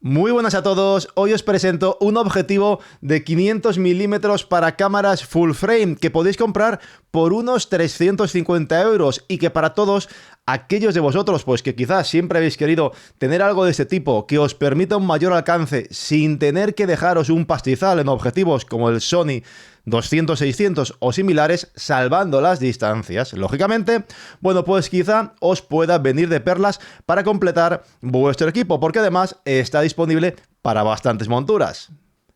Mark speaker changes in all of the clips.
Speaker 1: Muy buenas a todos, hoy os presento un objetivo de 500 milímetros para cámaras full frame que podéis comprar por unos 350 € y que para todos aquellos de vosotros pues que quizás siempre habéis querido tener algo de este tipo que os permita un mayor alcance sin tener que dejaros un pastizal en objetivos como el Sony 200-600 o similares, salvando las distancias, lógicamente, bueno, pues quizá os pueda venir de perlas para completar vuestro equipo, porque además está disponible para bastantes monturas.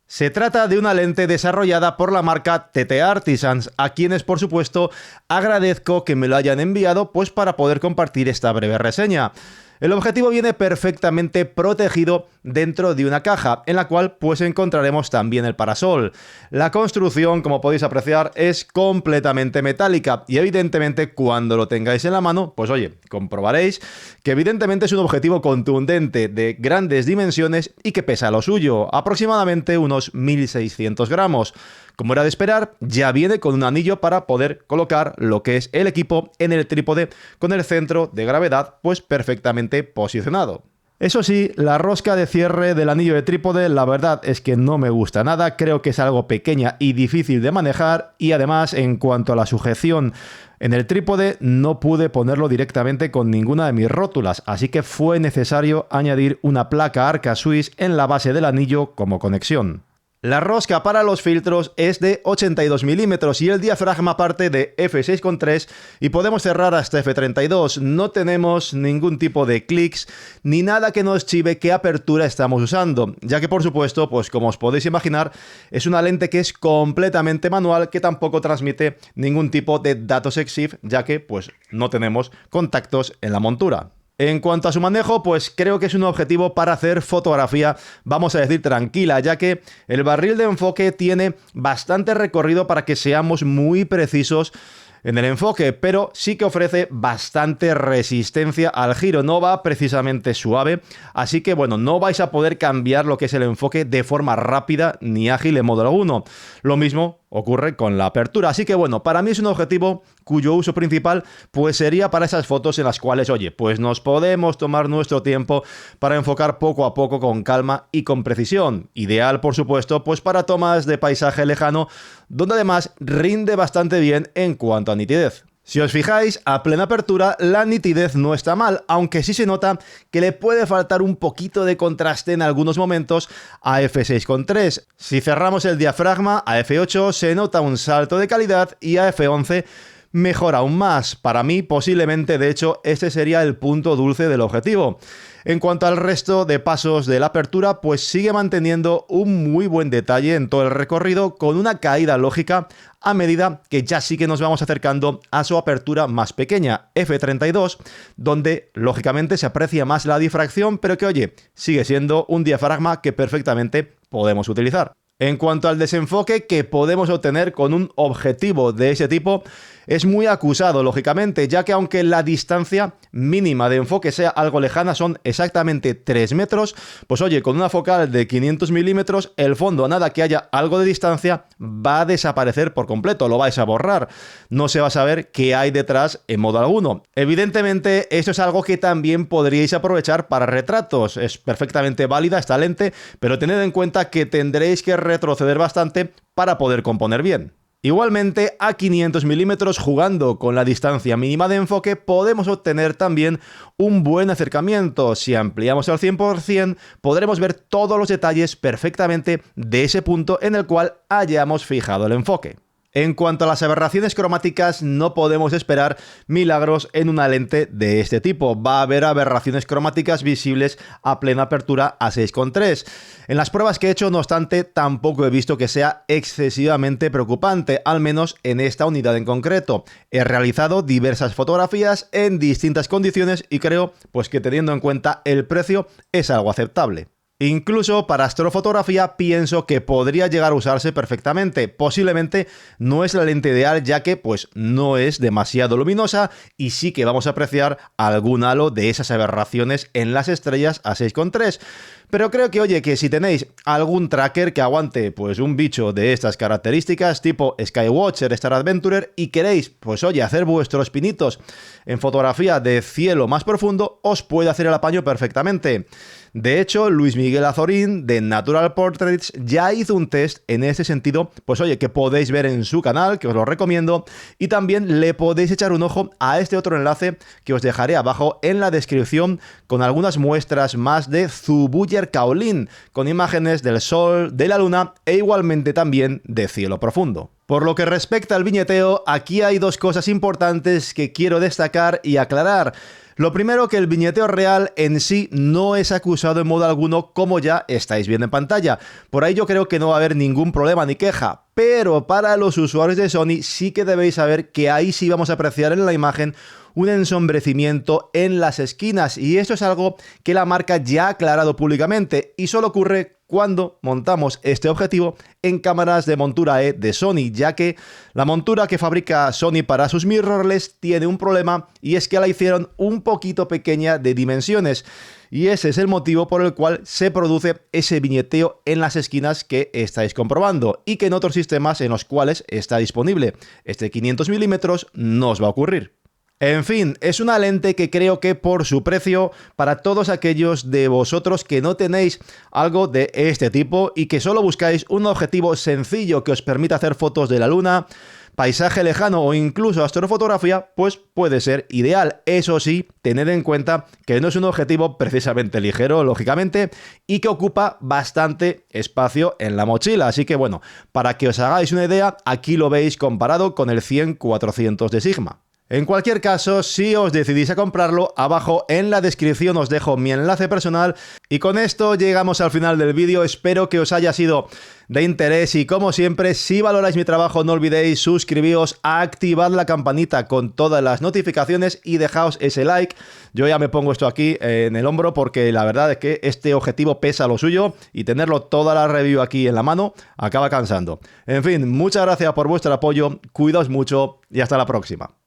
Speaker 1: Se trata de una lente desarrollada por la marca TT Artisans, a quienes por supuesto agradezco que me lo hayan enviado pues para poder compartir esta breve reseña. El objetivo viene perfectamente protegido dentro de una caja, en la cual pues encontraremos también el parasol. La construcción, como podéis apreciar, es completamente metálica y evidentemente cuando lo tengáis en la mano, pues oye, comprobaréis que evidentemente es un objetivo contundente de grandes dimensiones y que pesa lo suyo, aproximadamente unos 1600 gramos. Como era de esperar, ya viene con un anillo para poder colocar lo que es el equipo en el trípode con el centro de gravedad pues perfectamente posicionado. Eso sí, la rosca de cierre del anillo de trípode la verdad es que no me gusta nada, creo que es algo pequeña y difícil de manejar y además en cuanto a la sujeción en el trípode no pude ponerlo directamente con ninguna de mis rótulas, así que fue necesario añadir una placa Arca Swiss en la base del anillo como conexión. La rosca para los filtros es de 82 milímetros y el diafragma parte de f6,3 y podemos cerrar hasta f32. No tenemos ningún tipo de clics ni nada que nos chive qué apertura estamos usando, ya que por supuesto, pues como os podéis imaginar, es una lente que es completamente manual que tampoco transmite ningún tipo de datos EXIF, ya que pues no tenemos contactos en la montura. En cuanto a su manejo, pues creo que es un objetivo para hacer fotografía, vamos a decir tranquila, ya que el barril de enfoque tiene bastante recorrido para que seamos muy precisos en el enfoque, pero sí que ofrece bastante resistencia al giro, no va precisamente suave, así que bueno, no vais a poder cambiar lo que es el enfoque de forma rápida ni ágil en modo alguno. Lo mismo ocurre con la apertura, así que bueno, para mí es un objetivo cuyo uso principal pues sería para esas fotos en las cuales, oye, pues nos podemos tomar nuestro tiempo para enfocar poco a poco con calma y con precisión. Ideal, por supuesto, pues para tomas de paisaje lejano, donde además rinde bastante bien en cuanto a nitidez. Si os fijáis, a plena apertura la nitidez no está mal, aunque sí se nota que le puede faltar un poquito de contraste en algunos momentos a f6,3. Si cerramos el diafragma a f8 se nota un salto de calidad y a f11 mejora aún más. Para mí, posiblemente, de hecho, este sería el punto dulce del objetivo. En cuanto al resto de pasos de la apertura, pues sigue manteniendo un muy buen detalle en todo el recorrido, con una caída lógica a medida que ya sí que nos vamos acercando a su apertura más pequeña, f32, donde lógicamente se aprecia más la difracción, pero que oye, sigue siendo un diafragma que perfectamente podemos utilizar. En cuanto al desenfoque que podemos obtener con un objetivo de ese tipo, es muy acusado, lógicamente, ya que aunque la distancia mínima de enfoque sea algo lejana, son exactamente 3 metros, pues oye, con una focal de 500 milímetros, el fondo, a nada que haya algo de distancia, va a desaparecer por completo, lo vais a borrar. No se va a saber qué hay detrás en modo alguno. Evidentemente, esto es algo que también podríais aprovechar para retratos. Es perfectamente válida esta lente, pero tened en cuenta que tendréis que retroceder bastante para poder componer bien. Igualmente, a 500 milímetros, jugando con la distancia mínima de enfoque, podemos obtener también un buen acercamiento. Si ampliamos al 100%, podremos ver todos los detalles perfectamente de ese punto en el cual hayamos fijado el enfoque. En cuanto a las aberraciones cromáticas, no podemos esperar milagros en una lente de este tipo. Va a haber aberraciones cromáticas visibles a plena apertura a 6,3. En las pruebas que he hecho, no obstante, tampoco he visto que sea excesivamente preocupante, al menos en esta unidad en concreto. He realizado diversas fotografías en distintas condiciones y creo pues que teniendo en cuenta el precio es algo aceptable. Incluso para astrofotografía pienso que podría llegar a usarse perfectamente. Posiblemente no es la lente ideal, ya que pues no es demasiado luminosa y sí que vamos a apreciar algún halo de esas aberraciones en las estrellas a 6,3. Pero creo que, oye, que si tenéis algún tracker que aguante pues un bicho de estas características, tipo Skywatcher, Star Adventurer, y queréis, pues oye, hacer vuestros pinitos en fotografía de cielo más profundo, os puede hacer el apaño perfectamente. De hecho, Luis Miguel Azorín, de Natural Portraits, ya hizo un test en ese sentido, pues oye, que podéis ver en su canal, que os lo recomiendo, y también le podéis echar un ojo a este otro enlace que os dejaré abajo en la descripción, con algunas muestras más de Zubuyer Kaolin, con imágenes del sol, de la luna e igualmente también de cielo profundo. Por lo que respecta al viñeteo, aquí hay dos cosas importantes que quiero destacar y aclarar. Lo primero, que el viñeteo real en sí no es acusado en modo alguno, como ya estáis viendo en pantalla. Por ahí yo creo que no va a haber ningún problema ni queja, pero para los usuarios de Sony sí que debéis saber que ahí sí vamos a apreciar en la imagen un ensombrecimiento en las esquinas, y esto es algo que la marca ya ha aclarado públicamente y solo ocurre cuando montamos este objetivo en cámaras de montura E de Sony, ya que la montura que fabrica Sony para sus mirrorless tiene un problema, y es que la hicieron un poquito pequeña de dimensiones, y ese es el motivo por el cual se produce ese viñeteo en las esquinas que estáis comprobando, y que en otros sistemas en los cuales está disponible este 500 mm no os va a ocurrir. En fin, es una lente que creo que por su precio, para todos aquellos de vosotros que no tenéis algo de este tipo y que solo buscáis un objetivo sencillo que os permita hacer fotos de la luna, paisaje lejano o incluso astrofotografía, pues puede ser ideal. Eso sí, tened en cuenta que no es un objetivo precisamente ligero, lógicamente, y que ocupa bastante espacio en la mochila. Así que bueno, para que os hagáis una idea, aquí lo veis comparado con el 100-400 de Sigma. En cualquier caso, si os decidís a comprarlo, abajo en la descripción os dejo mi enlace personal, y con esto llegamos al final del vídeo. Espero que os haya sido de interés y, como siempre, si valoráis mi trabajo, no olvidéis suscribiros, activad la campanita con todas las notificaciones y dejaos ese like. Yo ya me pongo esto aquí en el hombro porque la verdad es que este objetivo pesa lo suyo, y tenerlo toda la review aquí en la mano acaba cansando. En fin, muchas gracias por vuestro apoyo, cuidaos mucho y hasta la próxima.